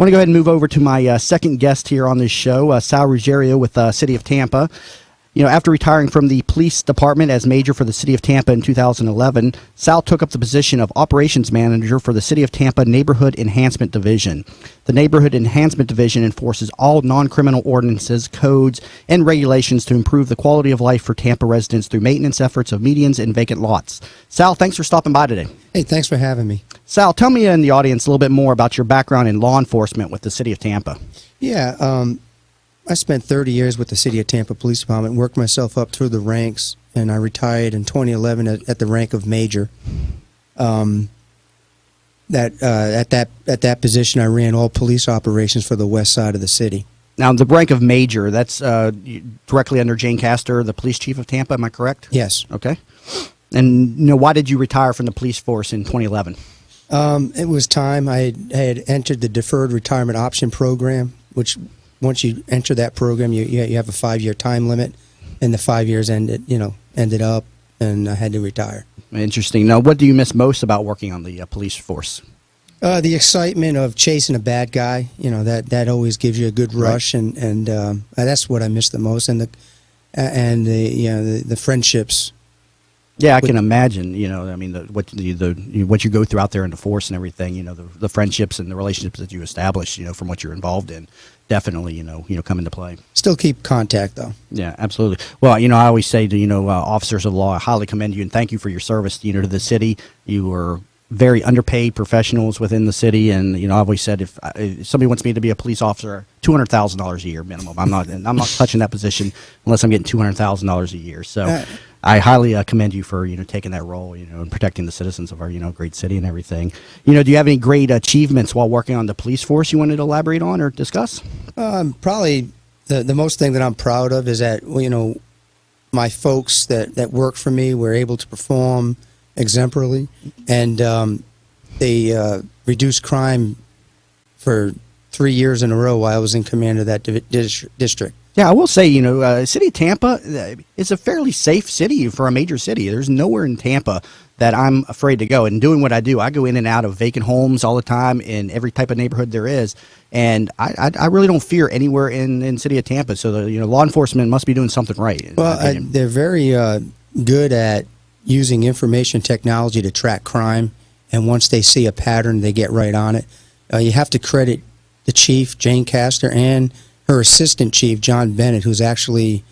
want to go ahead and move over to my second guest here on this show, Sal Ruggiero with City of Tampa. After retiring from the police department as major for the City of Tampa in 2011, Sal took up the position of operations manager for the City of Tampa Neighborhood Enhancement Division. The Neighborhood Enhancement Division enforces all non-criminal ordinances, codes, and regulations to improve the quality of life for Tampa residents through maintenance efforts of medians and vacant lots. Sal, thanks for stopping by today. Hey, thanks for having me. Sal, tell me and the audience a little bit more about your background in law enforcement with the City of Tampa. Yeah, I spent 30 years with the City of Tampa Police Department, worked myself up through the ranks, and I retired in 2011 at the rank of major. At that position, I ran all police operations for the west side of the city. Now, the rank of major, that's directly under Jane Castor, the police chief of Tampa, am I correct? Yes. Okay. And why did you retire from the police force in 2011? It was time. I had entered the deferred retirement option program, which once you enter that program, you have a 5-year time limit, and the 5 years ended up, and I had to retire. Interesting. Now, what do you miss most about working on the police force? The excitement of chasing a bad guy. That always gives you a good rush, right. and that's what I miss the most, and the friendships. Yeah, I can imagine. What you go through out there in the force and everything. The friendships and the relationships that you establish. From what you're involved in, definitely. Come into play. Still keep contact though. Yeah, absolutely. Well, I always say to officers of the law, I highly commend you and thank you for your service. To the city. You were very underpaid professionals within the city, and I always said if somebody wants me to be a police officer, $200,000 a year minimum. I'm not touching that position unless I'm getting $200,000 a year. So. I highly commend you for taking that role, and protecting the citizens of our great city and everything. Do you have any great achievements while working on the police force you wanted to elaborate on or discuss? Probably the most thing that I'm proud of is that my folks that work for me were able to perform exemplarily, and they reduced crime for 3 years in a row while I was in command of that district. Yeah, I will say, City of Tampa is a fairly safe city for a major city. There's nowhere in Tampa that I'm afraid to go. And doing what I do, I go in and out of vacant homes all the time in every type of neighborhood there is. And I really don't fear anywhere in City of Tampa. So, law enforcement must be doing something right. Well, they're very good at using information technology to track crime. And once they see a pattern, they get right on it. You have to credit the chief, Jane Castor, and her assistant chief, John Bennett, who's actually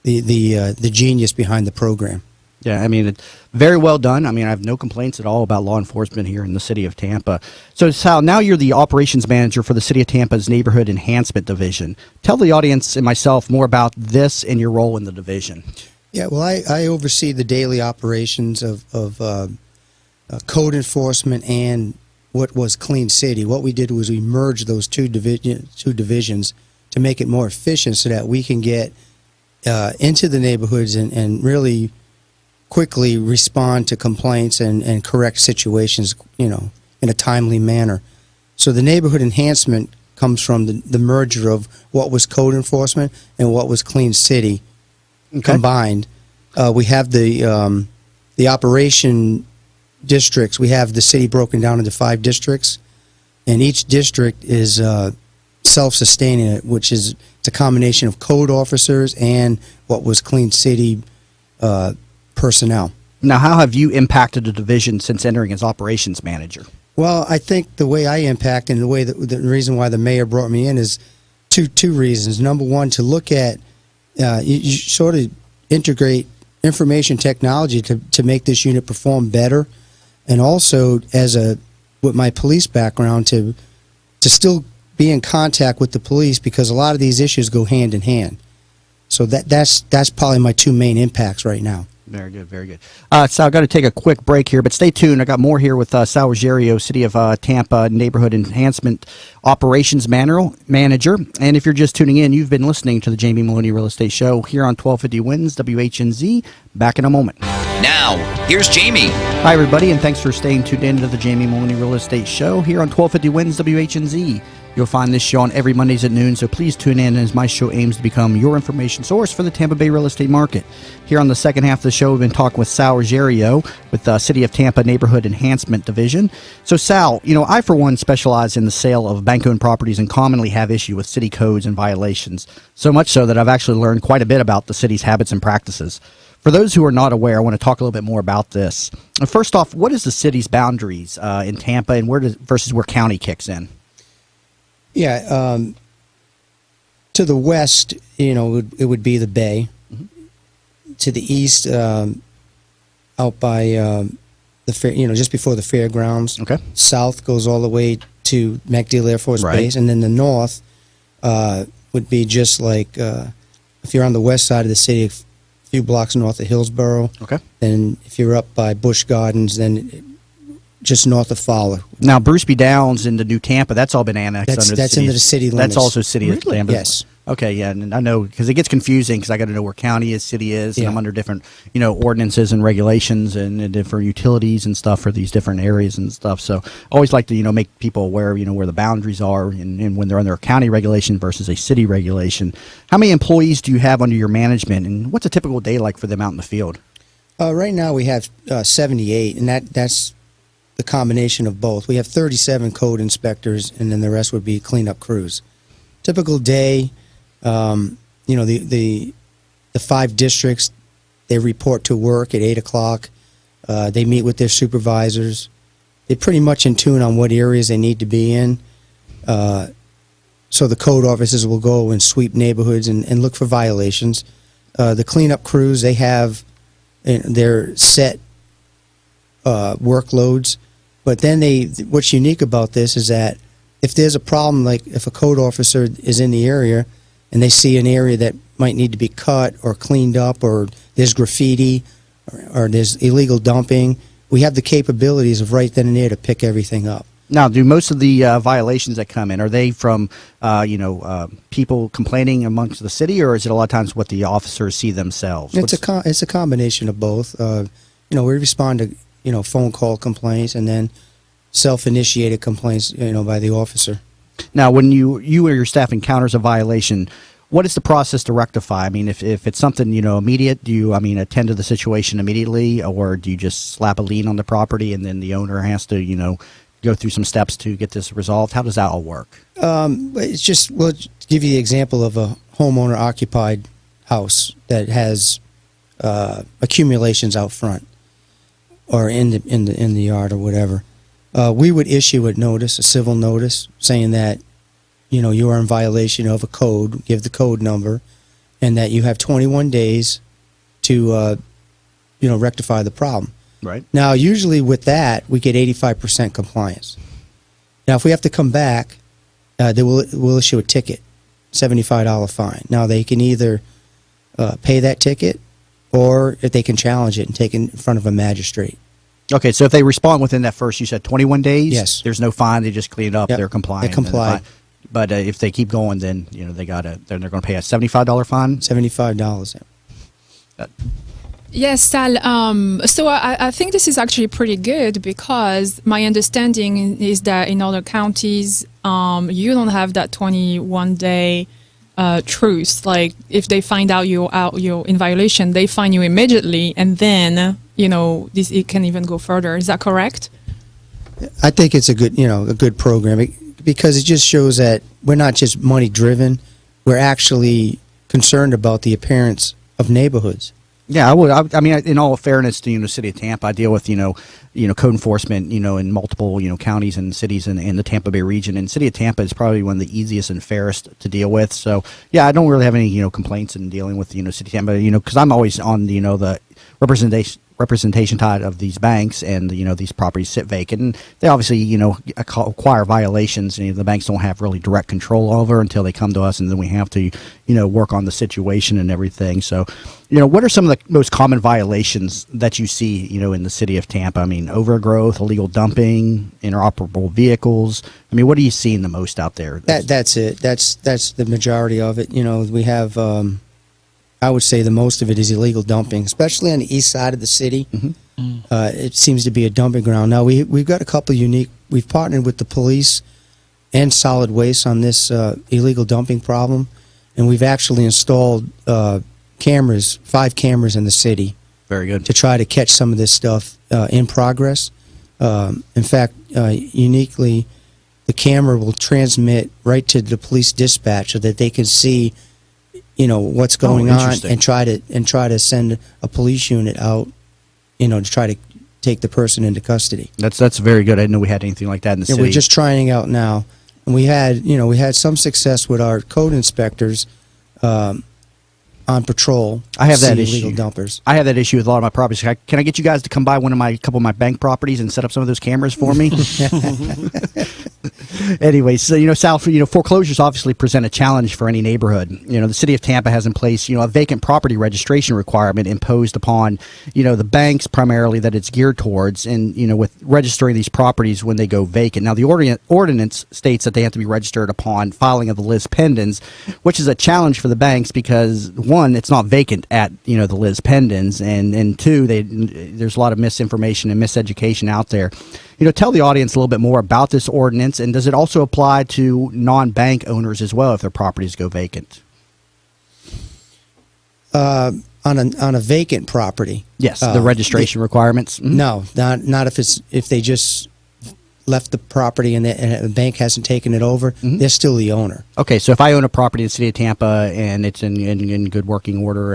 the genius behind the program. Yeah, it's very well done. I have no complaints at all about law enforcement here in the City of Tampa. So, Sal, now you're the operations manager for the City of Tampa's Neighborhood Enhancement Division. Tell the audience and myself more about this and your role in the division. Yeah, well, I oversee the daily operations of code enforcement and what was Clean City. What we did was we merged those two divisions to make it more efficient so that we can get into the neighborhoods and really quickly respond to complaints and correct situations, in a timely manner. So the neighborhood enhancement comes from the merger of what was code enforcement and what was Clean City combined. We have the operation districts. We have the city broken down into 5 districts, and each district is self-sustaining, which is it's a combination of code officers and what was Clean City personnel. Now, how have you impacted the division since entering as operations manager? Well, I think the way I impact and the reason why the mayor brought me in is two reasons. Number one, to look at you sort of integrate information technology to make this unit perform better, and also with my police background to still be in contact with the police, because a lot of these issues go hand in hand. So that's probably my 2 main impacts right now. Very good, very good. So I've got to take a quick break here, but stay tuned. I got more here with Sal Ruggiero, City of Tampa Neighborhood Enhancement Operations Manager. And if you're just tuning in, you've been listening to the Jamie Meloni Real Estate Show here on 1250 Wins WHNZ. Back in a moment. Now, here's Jamie. Hi, everybody, and thanks for staying tuned in to the Jamie Meloni Real Estate Show here on 1250 Wins WHNZ. You'll find this show on every Mondays at noon, so please tune in as my show aims to become your information source for the Tampa Bay real estate market. Here on the second half of the show, we've been talking with Sal Ruggiero with the City of Tampa Neighborhood Enhancement Division. So Sal, I for one specialize in the sale of bank-owned properties and commonly have issue with city codes and violations, so much so that I've actually learned quite a bit about the city's habits and practices. For those who are not aware, I want to talk a little bit more about this. First off, what is the city's boundaries in Tampa and versus where county kicks in? Yeah, to the west, it would be the Bay. Mm-hmm. To the east, out by the fair, just before the fairgrounds. Okay. South goes all the way to MacDill Air Force Base, and then the north would be just like if you're on the west side of the city, a few blocks north of Hillsborough. Okay. Then if you're up by Busch Gardens, then just north of Fowler. Now, Bruce B. Downs into New Tampa, that's all been annexed under the city. That's into the city limits. That's also City of Tampa. Yes. Okay, yeah, and I know because it gets confusing because I got to know where county is, city is, and I'm under different, ordinances and regulations and different utilities and stuff for these different areas and stuff. So I always like to, make people aware, where the boundaries are and when they're under a county regulation versus a city regulation. How many employees do you have under your management, and what's a typical day like for them out in the field? Right now we have 78, and that's the combination of both. We have 37 code inspectors, and then the rest would be cleanup crews. Typical day, the 5 districts, they report to work at 8 o'clock. They meet with their supervisors. They're pretty much in tune on what areas they need to be in. So the code officers will go and sweep neighborhoods and look for violations. The cleanup crews, they have their set workloads. But then what's unique about this is that if there's a problem, like if a code officer is in the area and they see an area that might need to be cut or cleaned up, or there's graffiti or there's illegal dumping, we have the capabilities of right then and there to pick everything up. Now, do most of the violations that come in, are they from, people complaining amongst the city, or is it a lot of times what the officers see themselves? It's a combination of both. We respond to phone call complaints and then self-initiated complaints, by the officer. Now, when you or your staff encounters a violation, what is the process to rectify? I mean, if it's something, immediate, do you, attend to the situation immediately, or do you just slap a lien on the property and then the owner has to, go through some steps to get this resolved? How does that all work? It's just, we'll give you the example of a homeowner-occupied house that has accumulations out front, or in the yard or whatever. We would issue a civil notice, saying that, you are in violation of a code, give the code number, and that you have 21 days to, rectify the problem. Right. Now, usually with that, we get 85% compliance. Now, if we have to come back, we'll issue a ticket, $75 fine. Now, they can either pay that ticket, or if they can challenge it and take it in front of a magistrate. Okay, so if they respond within that first, you said 21 days? Yes. There's no fine, they just clean it up, they're compliant. They comply. But if they keep going, then, they're going to pay a $75 fine? $75, yeah. Yes, Sal. So I think this is actually pretty good, because my understanding is that in other counties, you don't have that 21-day truce. Like, if they find out you're in violation, they fine you immediately, and then it can even go further. Is that correct? I think it's a good program, because it just shows that we're not just money driven. We're actually concerned about the appearance of neighborhoods. Yeah, I would. I mean, in all fairness to the City of Tampa, I deal with code enforcement in multiple counties and cities in the Tampa Bay region, and City of Tampa is probably one of the easiest and fairest to deal with. So yeah, I don't really have any complaints in dealing with City of Tampa, because I'm always on the representation side of these banks, and these properties sit vacant, and they obviously acquire violations, and the banks don't have really direct control over until they come to us, and then we have to work on the situation and everything. So what are some of the most common violations that you see in the City of Tampa? I mean, overgrowth, illegal dumping, inoperable vehicles. I mean, what are you seeing the most out there? That's it. That's the majority of it. We have I would say the most of it is illegal dumping, especially on the east side of the city. Mm-hmm. It seems to be a dumping ground. Now, we've got a couple unique. We've partnered with the police and solid waste on this illegal dumping problem, and we've actually installed cameras, 5 cameras in the city. Very good. To try to catch some of this stuff in progress. In fact, uniquely, the camera will transmit right to the police dispatch so that they can see, what's going on and try to send a police unit out, to try to take the person into custody. That's very good. I didn't know we had anything like that in the city. We're just trying out now, and we had some success with our code inspectors. On patrol. I have that issue. Illegal dumpers. I have that issue with a lot of my properties. Can I get you guys to come by a couple of my bank properties and set up some of those cameras for me? Anyway, so Sal, foreclosures obviously present a challenge for any neighborhood. The city of Tampa has in place, a vacant property registration requirement imposed upon, the banks primarily that it's geared towards, and with registering these properties when they go vacant. Now, the ordinance states that they have to be registered upon filing of the lis pendens, which is a challenge for the banks because one, it's not vacant at the lis pendens, and two, there's a lot of misinformation and miseducation out there. Tell the audience a little bit more about this ordinance, and does it also apply to non-bank owners as well if their properties go vacant? On a vacant property, yes, the registration requirements. Mm-hmm. No, not if they just left the property and the bank hasn't taken it over. Mm-hmm. They're still the owner. Okay, so if I own a property in the city of Tampa and it's in good working order,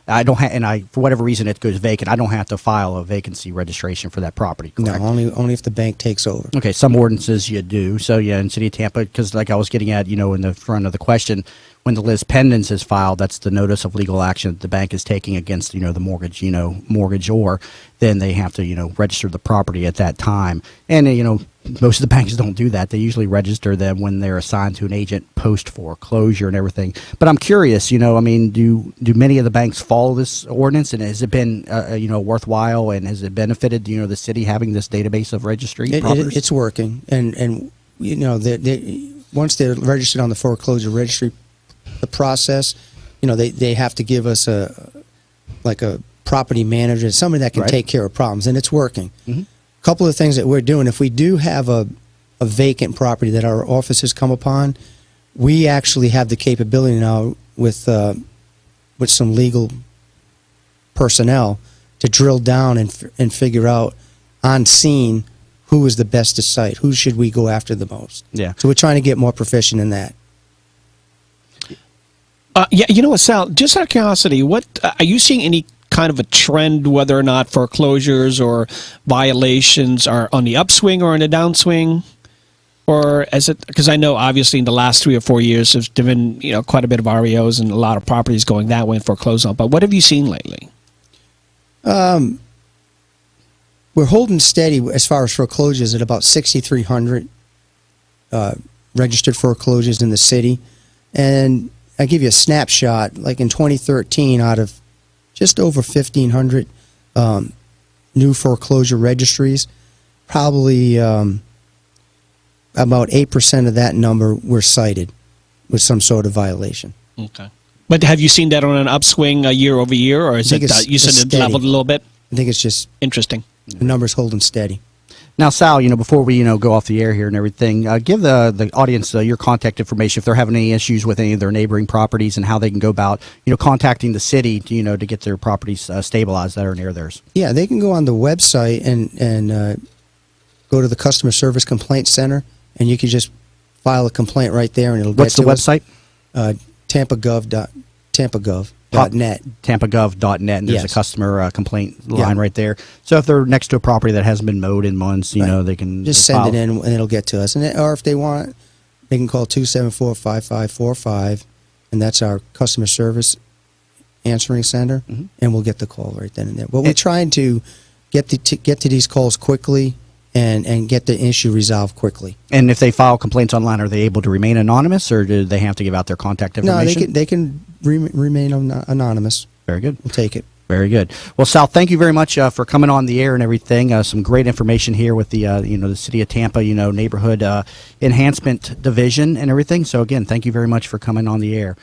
I don't have, and for whatever reason it goes vacant, I don't have to file a vacancy registration for that property, correct? No, only if the bank takes over. Okay, some ordinances you do. So yeah, in city of Tampa, because like I was getting at, in the front of the question, when the lis pendens is filed, that's the notice of legal action that the bank is taking against, the mortgage, mortgagor. Then they have to, register the property at that time. And, most of the banks don't do that. They usually register them when they're assigned to an agent post foreclosure and everything. But I'm curious, do many of the banks follow this ordinance, and has it been, worthwhile, and has it benefited, the city having this database of registry properties? It's working, and once they're registered on the foreclosure registry, the process, they have to give us a property manager, somebody that can take care of problems, and it's working. Mm-hmm. A couple of things that we're doing, if we do have a vacant property that our officers come upon, we actually have the capability now with some legal personnel to drill down and figure out on scene who is the best to cite, who should we go after the most. Yeah. So we're trying to get more proficient in that. Yeah, Sal, just out of curiosity, what are you seeing any kind of a trend, whether or not foreclosures or violations are on the upswing or on the downswing? Or is it, because I know obviously in the last 3 or 4 years there's been quite a bit of REOs and a lot of properties going that way and foreclosed on, but what have you seen lately? We're holding steady as far as foreclosures at about 6,300 registered foreclosures in the city, and I give you a snapshot. Like in 2013, out of just over 1,500 new foreclosure registries, probably about 8% of that number were cited with some sort of violation. Okay. But have you seen that on an upswing year over year, or is it you said it leveled a little bit? I think it's just interesting. The number's holding steady. Now, Sal, before we go off the air here and everything, give the audience your contact information if they're having any issues with any of their neighboring properties, and how they can go about contacting the city to get their properties stabilized that are near theirs. Yeah, they can go on the website and go to the Customer Service Complaint Center, and you can just file a complaint right there, and it'll What's get the website? Tampagov.net. Tampagov.net, and there's a customer complaint line right there. So if they're next to a property that hasn't been mowed in months, they can just send it in, and it'll get to us. Or if they want, they can call 274-5545, and that's our customer service answering center, and we'll get the call right then and there. But we're trying to get to these calls quickly and get the issue resolved quickly. And if they file complaints online, are they able to remain anonymous, or do they have to give out their contact information? No, they can remain anonymous. Very good. We'll take it. Very good. Well, Sal, thank you very much for coming on the air and everything. Some great information here with the the City of Tampa Neighborhood Enhancement Division and everything. So again, thank you very much for coming on the air.